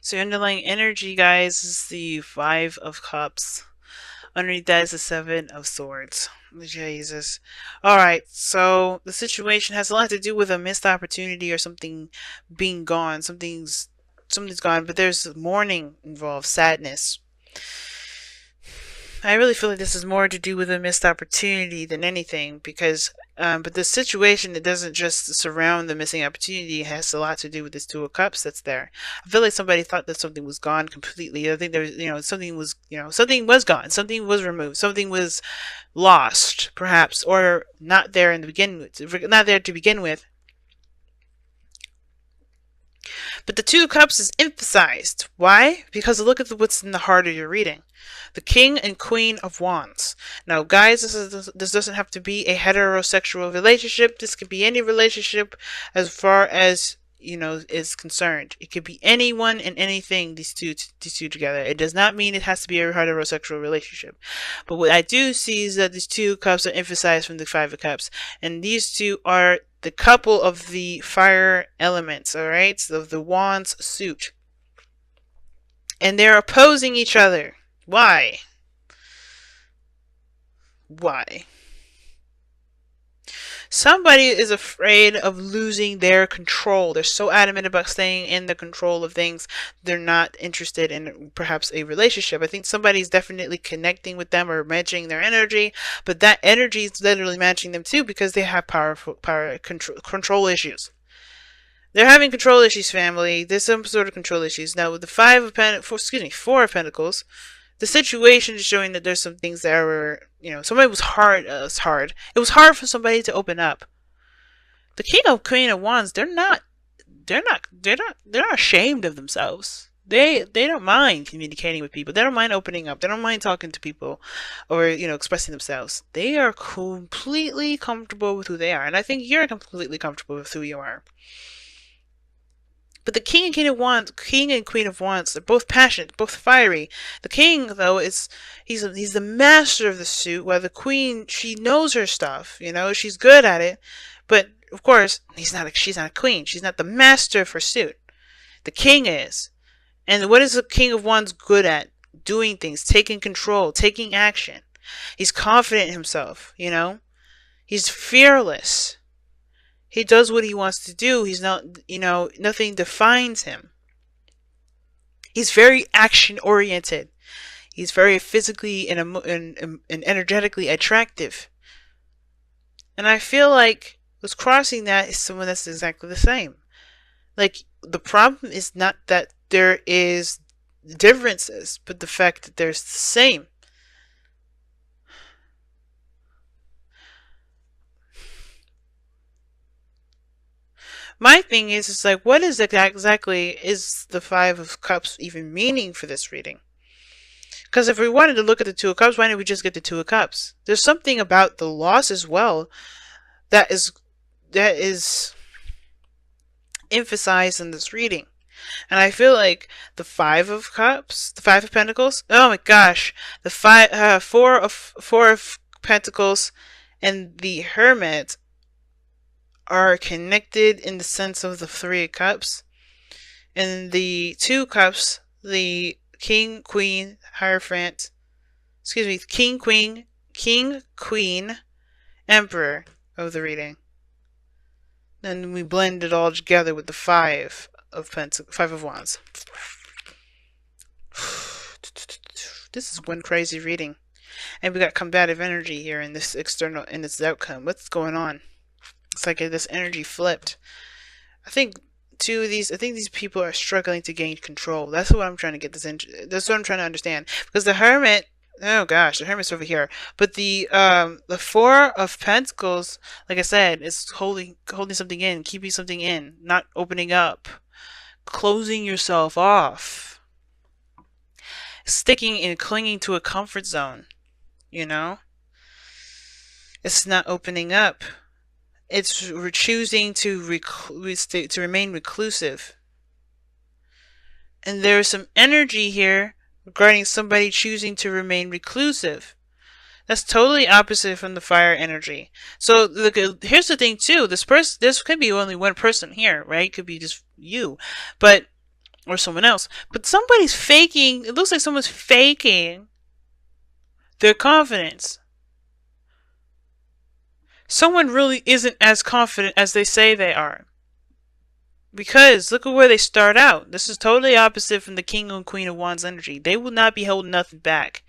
So your underlying energy, guys, is the Five of Cups. Underneath that is the Seven of Swords. Jesus. Alright, so the situation has a lot to do with a missed opportunity or something being gone. Something's gone, but there's mourning involved, sadness. I really feel like this is more to do with a missed opportunity than anything because but the situation, it doesn't just surround the missing opportunity. It has a lot to do with this Two of Cups that's there. I feel like somebody thought that something was gone completely. I think there's, something was gone. Something was removed. Something was lost, perhaps, or not there in the not there to begin with. But the Two of Cups is emphasized. Why? Because look at what's in the heart of your reading. The King and Queen of Wands. Now, guys, this doesn't have to be a heterosexual relationship. This could be any relationship as far as is concerned. It could be anyone and anything. These two together. It does not mean it has to be a heterosexual relationship. But what I do see is that these two cups are emphasized from the Five of Cups, and these two are the couple of the fire elements. All right, so the Wands suit, and they're opposing each other. Why? Why? Somebody is afraid of losing their control. They're so adamant about staying in the control of things. They're not interested in perhaps a relationship. I think somebody's definitely connecting with them or matching their energy, but that energy is literally matching them too because they have power control issues. They're having control issues, family. There's some sort of control issues. Now with the Four of Pentacles, the situation is showing that there's some things that were, somebody was hard. It's hard. It was hard for somebody to open up. The Queen of Wands, they're not ashamed of themselves. They don't mind communicating with people. They don't mind opening up. They don't mind talking to people or, expressing themselves. They are completely comfortable with who they are. And I think you're completely comfortable with who you are. But the King and Queen of Wands, they're both passionate, both fiery. The King, though, he's the master of the suit, while the Queen, she knows her stuff, she's good at it. But of course, she's not a queen. She's not the master of her suit. The King is. And what is the King of Wands good at? Doing things, taking control, taking action. He's confident in himself, He's fearless. He does what he wants to do. He's not, nothing defines him. He's very action oriented. He's very physically and energetically attractive. And I feel like what's crossing that is someone that's exactly the same. Like, the problem is not that there is differences, but the fact that there's the same. My thing is like, what is exactly is the Five of Cups even meaning for this reading? Because if we wanted to look at the Two of Cups, why didn't we just get the Two of Cups? There's something about the loss as well that is emphasized in this reading. And I feel like the Five of Cups, the Five of Pentacles, oh my gosh, the Four of Pentacles and the Hermit are connected in the sense of the Three of Cups. And the Two Cups, the King, Queen, Hierophant, King, Queen, Emperor of the reading. Then we blend it all together with the Five of Wands. This is one crazy reading. And we got combative energy here in this outcome. What's going on? It's like this energy flipped. I think these people are struggling to gain control. That's what I'm trying to get this into. That's what I'm trying to understand. Because the Hermit, oh gosh, the Hermit's over here. But the Four of Pentacles, like I said, is holding something in, keeping something in, not opening up, closing yourself off, sticking and clinging to a comfort zone. It's not opening up. It's choosing to remain reclusive. And there's some energy here regarding somebody choosing to remain reclusive. That's totally opposite from the fire energy. So here's the thing too. This could be only one person here, right? It could be just you. But or someone else. But somebody's faking, it looks like someone's faking their confidence. Someone really isn't as confident as they say they are. Because look at where they start out. This is totally opposite from the King and Queen of Wands energy. They will not be holding nothing back.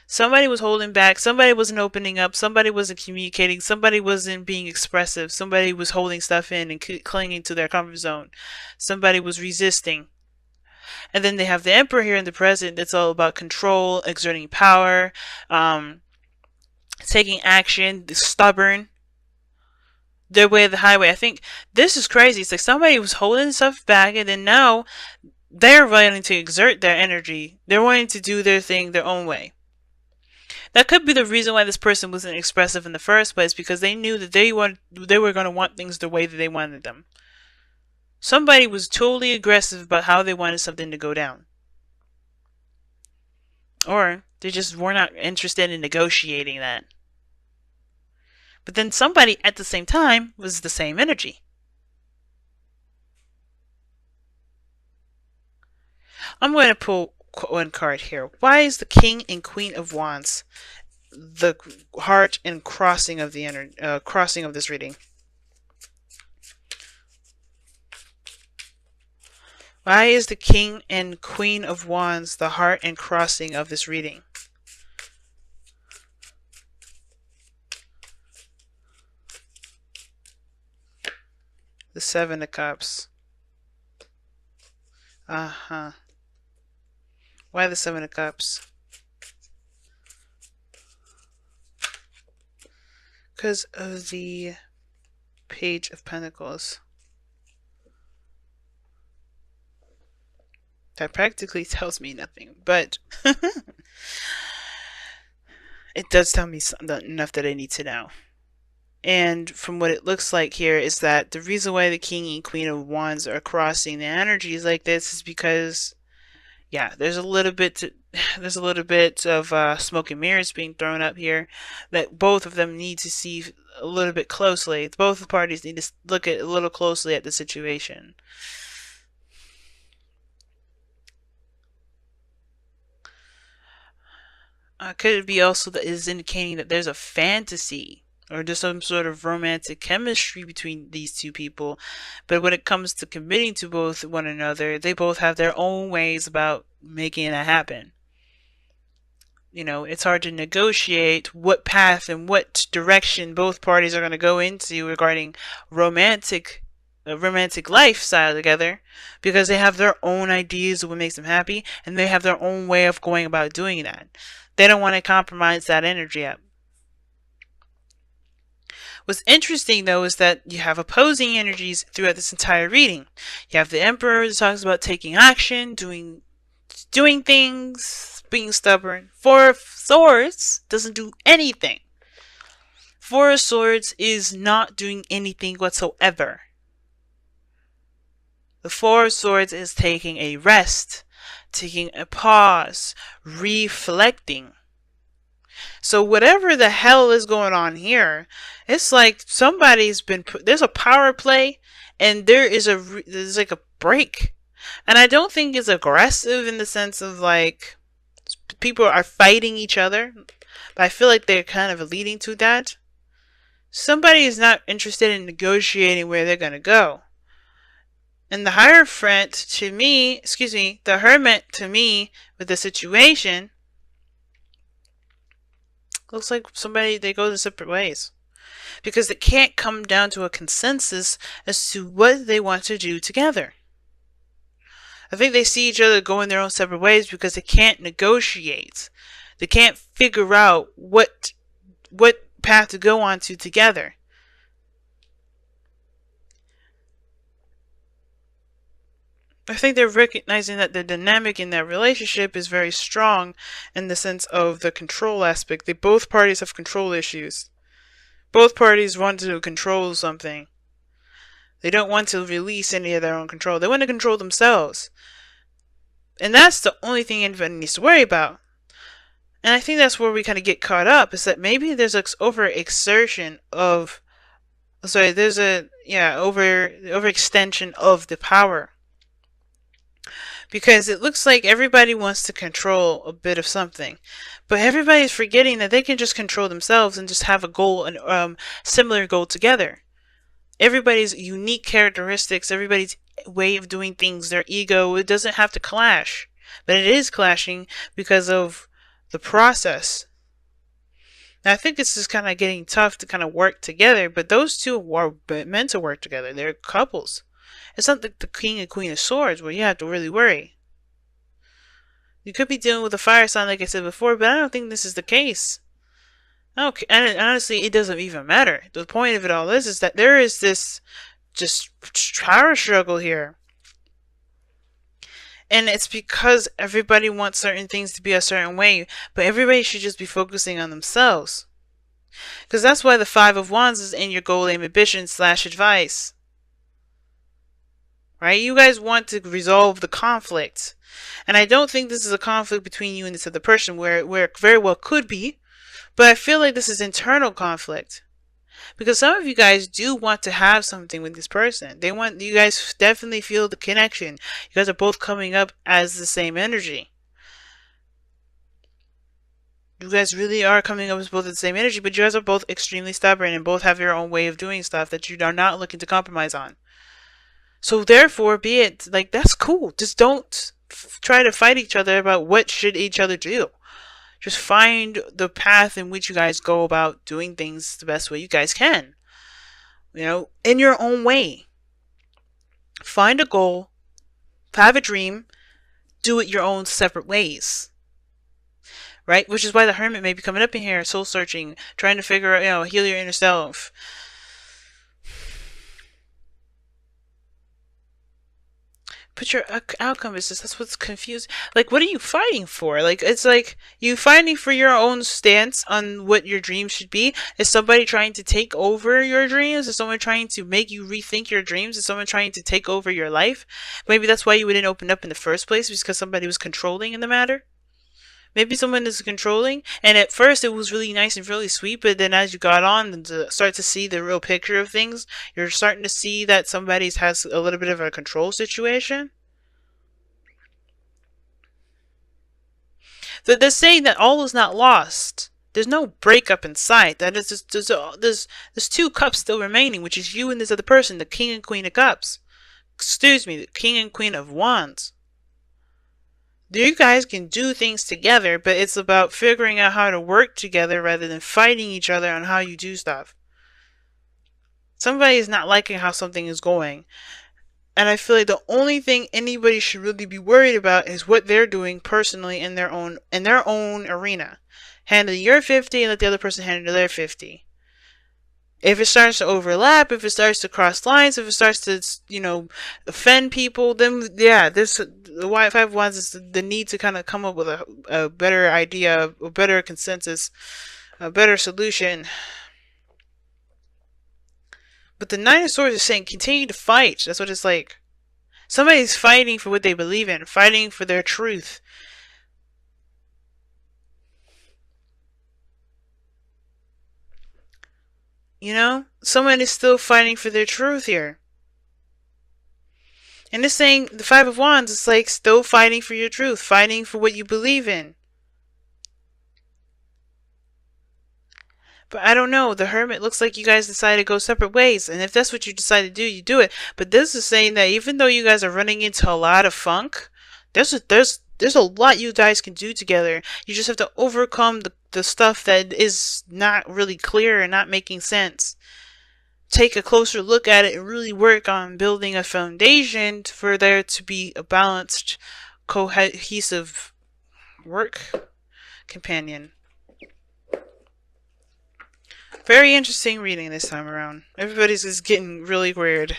Somebody was holding back. Somebody wasn't opening up. Somebody wasn't communicating. Somebody wasn't being expressive. Somebody was holding stuff in and clinging to their comfort zone. Somebody was resisting. And then they have the Emperor here in the present. That's all about control, exerting power, taking action, stubborn. Their way of the highway. I think this is crazy. It's like somebody was holding stuff back, and then now they're wanting to exert their energy. They're wanting to do their thing their own way. That could be the reason why this person wasn't expressive in the first place, because they knew that they were going to want things the way that they wanted them. Somebody was totally aggressive about how they wanted something to go down. Or they just were not interested in negotiating that. But then somebody at the same time was the same energy. I'm going to pull one card here. Why is the King and Queen of Wands the heart and crossing of the crossing of this reading? Why is the King and Queen of Wands the heart and crossing of this reading? The Seven of Cups. Why the Seven of Cups? Because of the Page of Pentacles. That practically tells me nothing, but it does tell me enough that I need to know. And from what it looks like here is that the reason why the King and Queen of Wands are crossing the energies like this is because, yeah, there's a little bit of smoke and mirrors being thrown up here that both of them need to see a little bit closely. Both parties need to look at a little closely at the situation. Could it be also that is indicating that there's a fantasy or there's some sort of romantic chemistry between these two people, but when it comes to committing to both one another, they both have their own ways about making that happen. You know, it's hard to negotiate what path and what direction both parties are going to go into regarding romantic lifestyle together, because they have their own ideas of what makes them happy, and they have their own way of going about doing that. They don't want to compromise that energy up. What's interesting, though, is that you have opposing energies throughout this entire reading. You have the Emperor that talks about taking action, doing things, being stubborn. Four of Swords doesn't do anything. Four of Swords is not doing anything whatsoever. The Four of Swords is taking a rest, taking a pause, reflecting. So whatever the hell is going on here, it's like somebody's been there's a power play, and there's like a break. And I don't think it's aggressive in the sense of like people are fighting each other, but I feel like they're kind of leading to that. Somebody is not interested in negotiating where they're going to go. And the Hierophant to me, the Hermit to me with the situation, looks like they go their separate ways. Because they can't come down to a consensus as to what they want to do together. I think they see each other going their own separate ways because they can't negotiate. They can't figure out what path to go on to together. I think they're recognizing that the dynamic in that relationship is very strong in the sense of the control aspect. Both parties have control issues. Both parties want to control something. They don't want to release any of their own control. They want to control themselves. And that's the only thing anybody needs to worry about. And I think that's where we kind of get caught up, is that maybe there's an overexertion of... Sorry, there's a... Yeah, overextension of the power. because it looks like everybody wants to control a bit of something, but everybody's forgetting that they can just control themselves and just have a goal and similar goal together. Everybody's unique characteristics, everybody's way of doing things, their ego, it doesn't have to clash, but it is clashing because of the process. Now, I think it's just kind of getting tough to kind of work together, but those two are meant to work together. They're couples. It's not like the King and Queen of Swords where you have to really worry. You could be dealing with a fire sign, like I said before, but I don't think this is the case. Okay, and honestly, it doesn't even matter. The point of it all is that there is this just power struggle here. And it's because everybody wants certain things to be a certain way, but everybody should just be focusing on themselves. Because that's why the Five of Wands is in your goal, aim, ambition / advice. Right? You guys want to resolve the conflict. And I don't think this is a conflict between you and this other person, where it very well could be. But I feel like this is internal conflict. Because some of you guys do want to have something with this person. You guys definitely feel the connection. You guys are both coming up as the same energy. You guys really are coming up as both the same energy, but you guys are both extremely stubborn and both have your own way of doing stuff that you are not looking to compromise on. So therefore, be it like, that's cool. Just don't try to fight each other about what should each other do. Just find the path in which you guys go about doing things the best way you guys can. You know, in your own way. Find a goal, have a dream, do it your own separate ways. Right? Which is why the Hermit may be coming up in here, soul searching, trying to figure out, heal your inner self. But your outcome is just, that's what's confused. Like, what are you fighting for? Like, it's like you fighting for your own stance on what your dreams should be. Is somebody trying to take over your dreams? Is someone trying to make you rethink your dreams? Is someone trying to take over your life? Maybe that's why you wouldn't open up in the first place, because somebody was controlling in the matter. Maybe someone is controlling, and at first it was really nice and really sweet, but then as you got on and start to see the real picture of things, you're starting to see that somebody has a little bit of a control situation. They're saying that all is not lost. There's no breakup in sight. That is just, there's two cups still remaining, which is you and this other person, the King and Queen of Cups. Excuse me, the King and Queen of Wands. You guys can do things together, but it's about figuring out how to work together rather than fighting each other on how you do stuff. Somebody is not liking how something is going. And I feel like the only thing anybody should really be worried about is what they're doing personally in their own arena. Handle your 50 and let the other person handle their 50. If it starts to overlap, if it starts to cross lines, if it starts to, offend people, then yeah, the Five of Wands is the need to kind of come up with a better idea, a better consensus, a better solution. But the Nine of Swords is saying continue to fight. That's what it's like. Somebody's fighting for what they believe in, fighting for their truth. Someone is still fighting for their truth here. And it's saying the Five of Wands is like still fighting for your truth, fighting for what you believe in. But I don't know. The Hermit looks like you guys decided to go separate ways. And if that's what you decide to do, you do it. But this is saying that even though you guys are running into a lot of funk, there's a lot you guys can do together. You just have to overcome the stuff that is not really clear and not making sense. Take a closer look at it and really work on building a foundation for there to be a balanced, cohesive work companion. Very interesting reading this time around. Everybody's just getting really weird.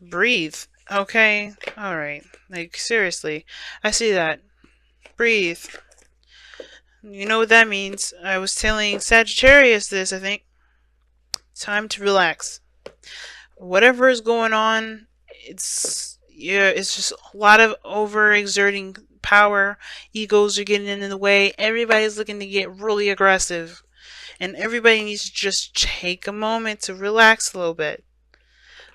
Breathe. Okay. Alright. Like, seriously. I see that. Breathe. You know what that means. I was telling Sagittarius this, I think. Time to relax. Whatever is going on, it's just a lot of overexerting power. Egos are getting in the way. Everybody's looking to get really aggressive. And everybody needs to just take a moment to relax a little bit.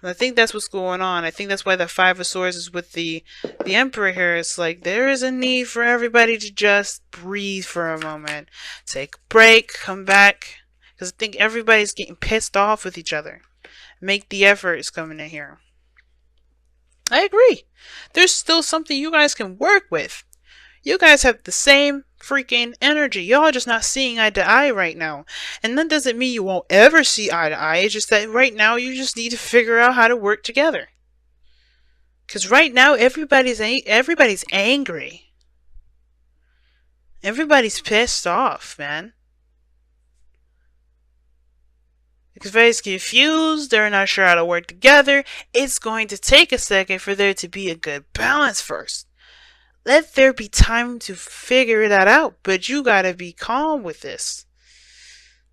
And I think that's what's going on. I think that's why the Five of Swords is with the Emperor here. It's like there is a need for everybody to just breathe for a moment. Take a break, come back. Because I think everybody's getting pissed off with each other. Make the effort is coming in here. I agree. There's still something you guys can work with. You guys have the same freaking energy. Y'all just not seeing eye to eye right now. And that doesn't mean you won't ever see eye to eye. It's just that right now you just need to figure out how to work together. Because right now everybody's angry. Everybody's pissed off, man. Everybody's confused. They're not sure how to work together. It's going to take a second for there to be a good balance first. Let there be time to figure that out, but you gotta be calm with this.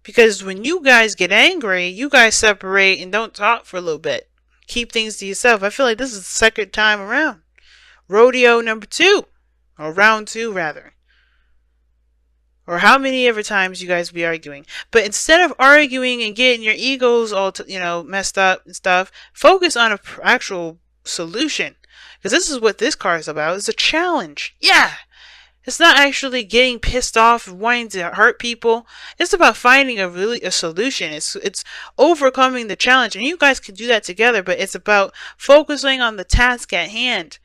Because when you guys get angry, you guys separate and don't talk for a little bit. Keep things to yourself. I feel like this is the second time around. Rodeo number 2. Or round 2, rather. Or how many ever times you guys be arguing. But instead of arguing and getting your egos all, messed up and stuff, focus on an actual solution. Because this is what this card is about. It's a challenge. Yeah. It's not actually getting pissed off and wanting to hurt people. It's about finding a solution. It's overcoming the challenge. And you guys can do that together. But it's about focusing on the task at hand.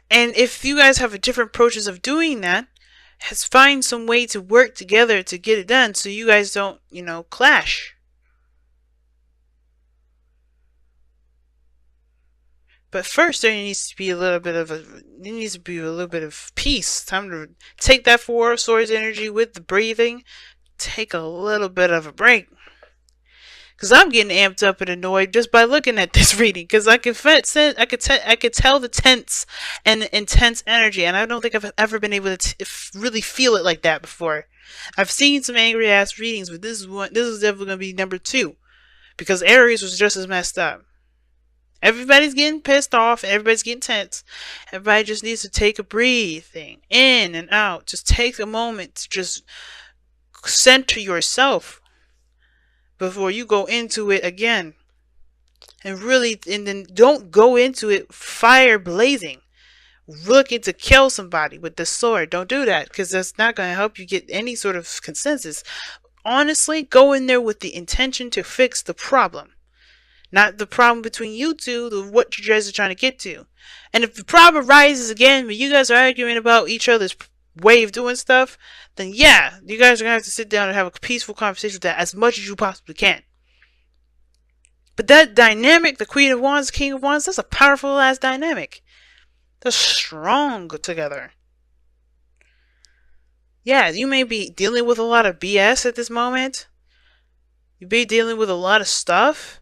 And if you guys have different approaches of doing that, find some way to work together to get it done so you guys don't, clash. But first, there needs to be a little bit of peace. Time to take that Four of Swords energy with the breathing. Take a little bit of a break. Because I'm getting amped up and annoyed just by looking at this reading. Because I could tell the tense and the intense energy. And I don't think I've ever been able to really feel it like that before. I've seen some angry ass readings, but this is definitely going to be number 2. Because Aries was just as messed up. Everybody's getting pissed off. Everybody's getting tense. Everybody just needs to take a breathing in and out. Just take a moment to just center yourself before you go into it again. And then don't go into it fire blazing. Looking to kill somebody with the sword. Don't do that, because that's not going to help you get any sort of consensus. Honestly, go in there with the intention to fix the problem. Not the problem between you two, what you guys are trying to get to. And if the problem rises again, when you guys are arguing about each other's way of doing stuff, then yeah, you guys are going to have to sit down and have a peaceful conversation with that as much as you possibly can. But that dynamic, the Queen of Wands, King of Wands, that's a powerful ass dynamic. They're strong together. Yeah, you may be dealing with a lot of BS at this moment. You may be dealing with a lot of stuff.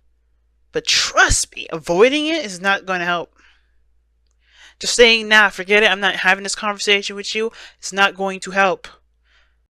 But trust me, avoiding it is not going to help. Just saying, nah, forget it, I'm not having this conversation with you, it's not going to help.